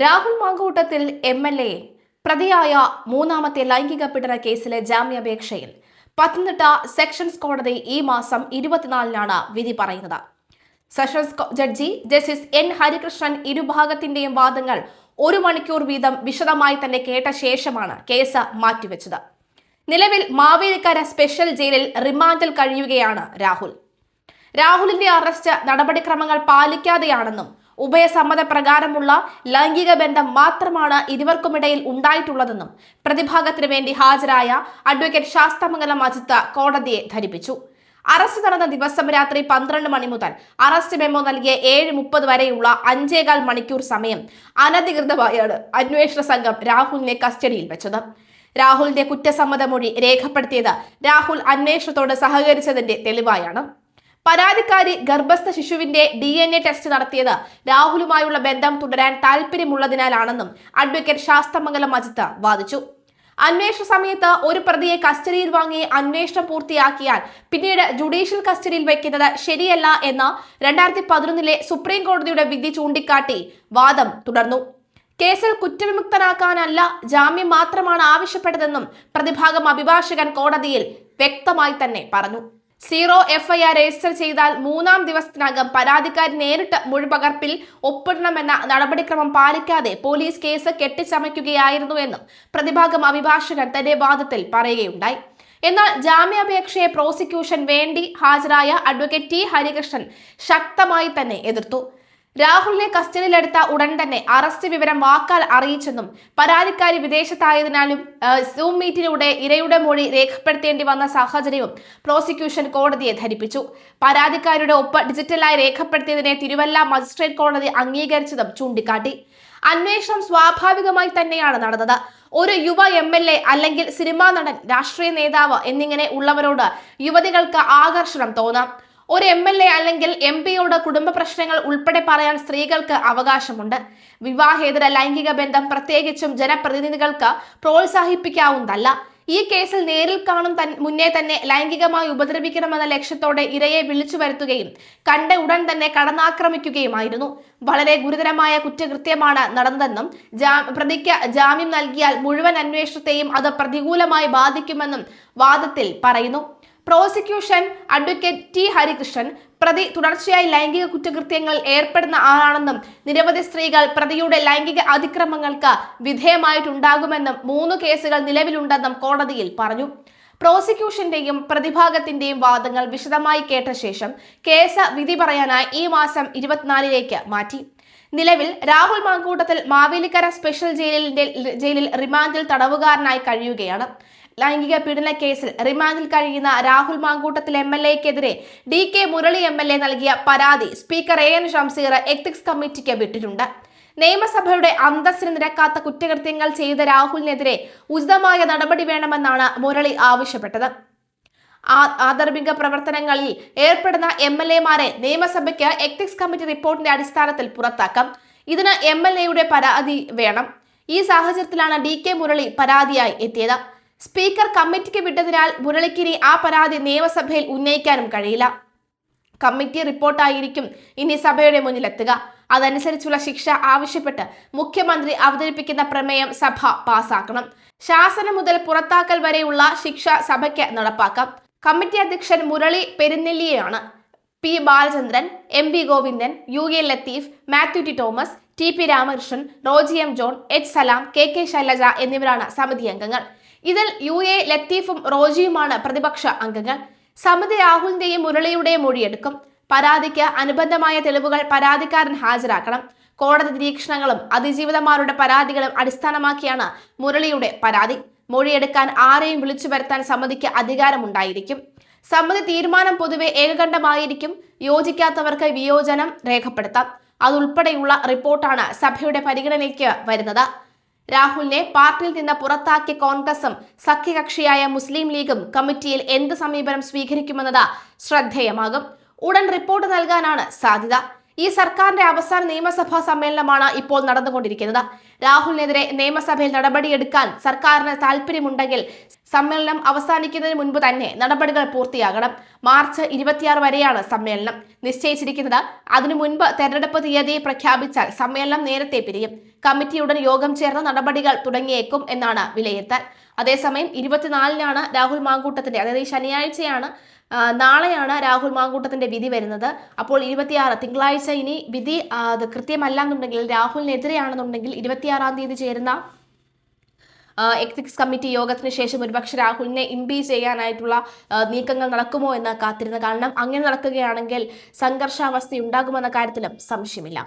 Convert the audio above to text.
Rahul Mamkootathil MLA പ്രതിയായ മൂന്നാമത്തെ ലൈംഗിക പീഡന കേസിലെ ജാമ്യാപേക്ഷയിൽ പത്തനംതിട്ട സെഷൻസ് കോടതി ഈ മാസം 24-നാണ് വിധി പറയുന്നത്. Sessions judge justice N Harikrishnan ഇരുഭാഗത്തിന്റെയും വാദങ്ങൾ 1 മണിക്കൂർ വീതം വിശദമായി തന്നെ കേട്ട ശേഷമാണ് കേസ് മാറ്റിവെച്ചത്. നിലവിൽ മാവേലിക്കര സ്പെഷ്യൽ ജയിലിൽ റിമാൻഡിൽ കഴിയുകയാണ് രാഹുലിന്റെ അറസ്റ്റ് നടപടിക്രമങ്ങൾ പാലിക്കാതെയാണെന്നും ഉഭയസമ്മതപ്രകാരമുള്ള ലൈംഗിക ബന്ധം മാത്രമാണ് ഇരുവർക്കുമിടയിൽ ഉണ്ടായിട്ടുള്ളതെന്നും പ്രതിഭാഗത്തിനു വേണ്ടി ഹാജരായ അഡ്വക്കേറ്റ് ശാസ്തമംഗലം അജിത്ത് കോടതിയെ ധരിപ്പിച്ചു. അറസ്റ്റ് നടന്ന ദിവസം രാത്രി 12 മണി മുതൽ അറസ്റ്റ് മെമ്മോ നൽകിയ 7:30 വരെയുള്ള 5.25 മണിക്കൂർ സമയം അനധികൃതമായാണ് അന്വേഷണ സംഘം രാഹുലിനെ കസ്റ്റഡിയിൽ വെച്ചത്. രാഹുലിന്റെ കുറ്റസമ്മത മൊഴി രേഖപ്പെടുത്തിയത് രാഹുൽ അന്വേഷണത്തോട് സഹകരിച്ചതിന്റെ തെളിവായാണ്. പരാതിക്കാരി ഗർഭസ്ഥ ശിശുവിന്റെ DNA ടെസ്റ്റ് നടത്തിയത് രാഹുലുമായുള്ള ബന്ധം തുടരാൻ താല്പര്യമുള്ളതിനാലാണെന്നും അഡ്വക്കേറ്റ് ശാസ്തമംഗലം അജിത്ത് വാദിച്ചു. അന്വേഷണ സമയത്ത് ഒരു പ്രതിയെ കസ്റ്റഡിയിൽ വാങ്ങി അന്വേഷണം പൂർത്തിയാക്കിയാൽ പിന്നീട് ജുഡീഷ്യൽ കസ്റ്റഡിയിൽ വയ്ക്കുന്നത് ശരിയല്ല എന്ന 2011 സുപ്രീം കോടതിയുടെ വിധി ചൂണ്ടിക്കാട്ടി വാദം തുടർന്നു. കേസിൽ കുറ്റവിമുക്തനാക്കാനല്ല ജാമ്യം മാത്രമാണ് ആവശ്യപ്പെട്ടതെന്നും പ്രതിഭാഗം അഭിഭാഷകൻ കോടതിയിൽ വ്യക്തമായി തന്നെ പറഞ്ഞു. 0 FIR രജിസ്റ്റർ ചെയ്താൽ 3-ാം ദിവസത്തിനകം പരാതിക്കാരി നേരിട്ട് മൊഴിപകർപ്പിൽ ഒപ്പിടണമെന്ന നടപടിക്രമം പാലിക്കാതെ പോലീസ് കേസ് കെട്ടിച്ചമയ്ക്കുകയായിരുന്നുവെന്നും പ്രതിഭാഗം അഭിഭാഷകൻ തന്റെ വാദത്തിൽ പറയുകയുണ്ടായി. എന്നാൽ ജാമ്യാപേക്ഷയെ പ്രോസിക്യൂഷൻ വേണ്ടി ഹാജരായ അഡ്വക്കേറ്റ് T ഹരികൃഷ്ണൻ ശക്തമായി തന്നെ എതിർത്തു. രാഹുലിനെ കസ്റ്റഡിയിലെടുത്ത ഉടൻ തന്നെ അറസ്റ്റ് വിവരം വാക്കാൽ അറിയിച്ചെന്നും പരാതിക്കാരി വിദേശത്തായതിനാലും സൂം മീറ്റിലൂടെ ഇരയുടെ മൊഴി രേഖപ്പെടുത്തേണ്ടി വന്ന സാഹചര്യവും പ്രോസിക്യൂഷൻ കോടതിയെ ധരിപ്പിച്ചു. പരാതിക്കാരിയുടെ ഒപ്പ് ഡിജിറ്റലായി രേഖപ്പെടുത്തിയതിനെ തിരുവല്ല മജിസ്ട്രേറ്റ് കോടതി അംഗീകരിച്ചതും ചൂണ്ടിക്കാട്ടി. അന്വേഷണം സ്വാഭാവികമായി തന്നെയാണ് നടന്നത്. ഒരു യുവ MLA അല്ലെങ്കിൽ സിനിമാ നടൻ, രാഷ്ട്രീയ നേതാവ് എന്നിങ്ങനെ ഉള്ളവരോട് യുവതികൾക്ക് ആകർഷണം തോന്നാം. ഒരു MLA അല്ലെങ്കിൽ MP-യോട് കുടുംബ പ്രശ്നങ്ങൾ ഉൾപ്പെടെ പറയാൻ സ്ത്രീകൾക്ക് അവകാശമുണ്ട്. വിവാഹേതര ലൈംഗിക ബന്ധം പ്രത്യേകിച്ചും ജനപ്രതിനിധികൾക്ക് പ്രോത്സാഹിപ്പിക്കാവുന്നതല്ല. ഈ കേസിൽ നേരിൽ കാണും മുന്നേ തന്നെ ലൈംഗികമായി ഉപദ്രവിക്കണമെന്ന ലക്ഷ്യത്തോടെ ഇരയെ വിളിച്ചു വരുത്തുകയും കണ്ട ഉടൻ തന്നെ കടന്നാക്രമിക്കുകയുമായിരുന്നു. വളരെ ഗുരുതരമായ കുറ്റകൃത്യമാണ് നടന്നതെന്നും പ്രതിക്ക് ജാമ്യം നൽകിയാൽ മുഴുവൻ അന്വേഷണത്തെയും അത് പ്രതികൂലമായി ബാധിക്കുമെന്നും വാദത്തിൽ പറയുന്നു. പ്രോസിക്യൂഷൻ അഡ്വക്കേറ്റ് T ഹരികൃഷ്ണൻ പ്രതി തുടർച്ചയായി ലൈംഗിക കുറ്റകൃത്യങ്ങളിൽ ഏർപ്പെടുന്ന ആളാണെന്നും നിരവധി സ്ത്രീകൾ പ്രതിയുടെ ലൈംഗിക അതിക്രമങ്ങൾക്ക് വിധേയമായിട്ടുണ്ടാകുമെന്നും 3 കേസുകൾ നിലവിലുണ്ടെന്നും കോടതിയിൽ പറഞ്ഞു. പ്രോസിക്യൂഷന്റെയും പ്രതിഭാഗത്തിന്റെയും വാദങ്ങൾ വിശദമായി കേട്ട ശേഷം കേസ് വിധി പറയാനായി ഈ മാസം 24-ലേക്ക് മാറ്റി. നിലവിൽ രാഹുൽ മാങ്കൂട്ടത്തിൽ മാവേലിക്കര സ്പെഷ്യൽ ജയിലിൽ റിമാൻഡിൽ തടവുകാരനായി കഴിയുകയാണ്. ലൈംഗിക പീഡന കേസിൽ റിമാൻഡിൽ കഴിയുന്ന രാഹുൽ മാങ്കൂട്ടത്തിൽ MLA-ക്കെതിരെ DK മുരളി MLA നൽകിയ പരാതി സ്പീക്കർ AN ഷംസീർ എത്തിക്സ് കമ്മിറ്റിക്ക് വിട്ടിട്ടുണ്ട്. നിയമസഭയുടെ അന്തസ്സിന് നിരക്കാത്ത കുറ്റകൃത്യങ്ങൾ ചെയ്ത രാഹുലിനെതിരെ ഉചിതമായ നടപടി വേണമെന്നാണ് മുരളി ആവശ്യപ്പെട്ടത്. ആധർമ്മിക പ്രവർത്തനങ്ങളിൽ ഏർപ്പെടുന്ന MLA-മാരെ നിയമസഭയ്ക്ക് എത്തിക്സ് കമ്മിറ്റി റിപ്പോർട്ടിന്റെ അടിസ്ഥാനത്തിൽ പുറത്താക്കാം. ഇതിന് MLA-യുടെ പരാതി വേണം. ഈ സാഹചര്യത്തിലാണ് DK മുരളി പരാതിയായി എത്തിയത്. സ്പീക്കർ കമ്മിറ്റിക്ക് വിട്ടതിനാൽ മുരളിക്കിനി ആ പരാതി നിയമസഭയിൽ ഉന്നയിക്കാനും കഴിയില്ല. കമ്മിറ്റി റിപ്പോർട്ടായിരിക്കും ഇനി സഭയുടെ മുന്നിലെത്തുക. അതനുസരിച്ചുള്ള ശിക്ഷ ആവശ്യപ്പെട്ട് മുഖ്യമന്ത്രി അവതരിപ്പിക്കുന്ന പ്രമേയം സഭ പാസാക്കണം. ശാസനം മുതൽ പുറത്താക്കൽ വരെയുള്ള ശിക്ഷ സഭയ്ക്ക് നടപ്പാക്കാം. കമ്മിറ്റി അധ്യക്ഷൻ മുരളി പെരുന്നെല്ലിയാണ്. P Balachandran, MB Govindan, UA Latheef, Mathew T Thomas, TP Ramakrishnan, Roji M John, H Salam, KK Shailaja എന്നിവരാണ് സമിതി അംഗങ്ങൾ. ഇതിൽ UA ലത്തീഫും റോജിയുമാണ് പ്രതിപക്ഷ അംഗങ്ങൾ. സമിതി രാഹുലിന്റെയും മുരളിയുടെയും മൊഴിയെടുക്കും. പരാതിക്ക് അനുബന്ധമായ തെളിവുകൾ പരാതിക്കാരൻ ഹാജരാക്കണം. കോടതി നിരീക്ഷണങ്ങളും അതിജീവിതമാരുടെ പരാതികളും അടിസ്ഥാനമാക്കിയാണ് മുരളിയുടെ പരാതി. മൊഴിയെടുക്കാൻ ആരെയും വിളിച്ചു വരുത്താൻ സമിതിക്ക് അധികാരമുണ്ടായിരിക്കും. സമിതി തീരുമാനം പൊതുവെ ഏകകണ്ഠമായിരിക്കും. യോജിക്കാത്തവർക്ക് വിയോജനം രേഖപ്പെടുത്താം. അതുൾപ്പെടെയുള്ള റിപ്പോർട്ടാണ് സഭയുടെ പരിഗണനയ്ക്ക് വരുന്നത്. രാഹുലിനെ പാർട്ടിയിൽ നിന്ന് പുറത്താക്കിയ കോൺഗ്രസും സഖ്യകക്ഷിയായ മുസ്ലിം ലീഗും കമ്മിറ്റിയിൽ എന്ത് സമീപനം സ്വീകരിക്കുമെന്നത് ശ്രദ്ധേയമാകും. ഉടൻ റിപ്പോർട്ട് നൽകാനാണ് സാധ്യത. ഈ സർക്കാരിന്റെ അവസാന നിയമസഭാ സമ്മേളനമാണ് ഇപ്പോൾ നടന്നുകൊണ്ടിരിക്കുന്നത്. രാഹുലിനെതിരെ നിയമസഭയിൽ നടപടിയെടുക്കാൻ സർക്കാരിന് താല്പര്യമുണ്ടെങ്കിൽ സമ്മേളനം അവസാനിക്കുന്നതിന് മുൻപ് തന്നെ നടപടികൾ പൂർത്തിയാകണം. മാർച്ച് 26 വരെയാണ് സമ്മേളനം നിശ്ചയിച്ചിരിക്കുന്നത്. അതിനു മുൻപ് തെരഞ്ഞെടുപ്പ് തീയതി പ്രഖ്യാപിച്ചാൽ സമ്മേളനം നേരത്തെ പിരിയും. കമ്മിറ്റിയുടൻ യോഗം ചേർന്ന് നടപടികൾ തുടങ്ങിയേക്കും എന്നാണ് വിലയിരുത്തൽ. അതേസമയം 24-നാണ് രാഹുൽ മാങ്കൂട്ടത്തിന്റെ, അതായത് ഈ ശനിയാഴ്ചയാണ്, നാളെയാണ് രാഹുൽ മാങ്കൂട്ടത്തിന്റെ വിധി വരുന്നത്. അപ്പോൾ 26 തിങ്കളാഴ്ച ഇനി വിധി അത് കൃത്യമല്ല എന്നുണ്ടെങ്കിൽ, രാഹുലിനെതിരെയാണെന്നുണ്ടെങ്കിൽ 26-ാം തീയതി ചേരുന്ന എത്തിക്സ് കമ്മിറ്റി യോഗത്തിന് ശേഷം ഒരുപക്ഷെ രാഹുലിനെ ഇംപീച്ച് ചെയ്യാനായിട്ടുള്ള നീക്കങ്ങൾ നടക്കുമോ എന്ന് കാത്തിരുന്ന് കാണണം. അങ്ങനെ നടക്കുകയാണെങ്കിൽ സംഘർഷാവസ്ഥ ഉണ്ടാകുമെന്ന കാര്യത്തിലും സംശയമില്ല.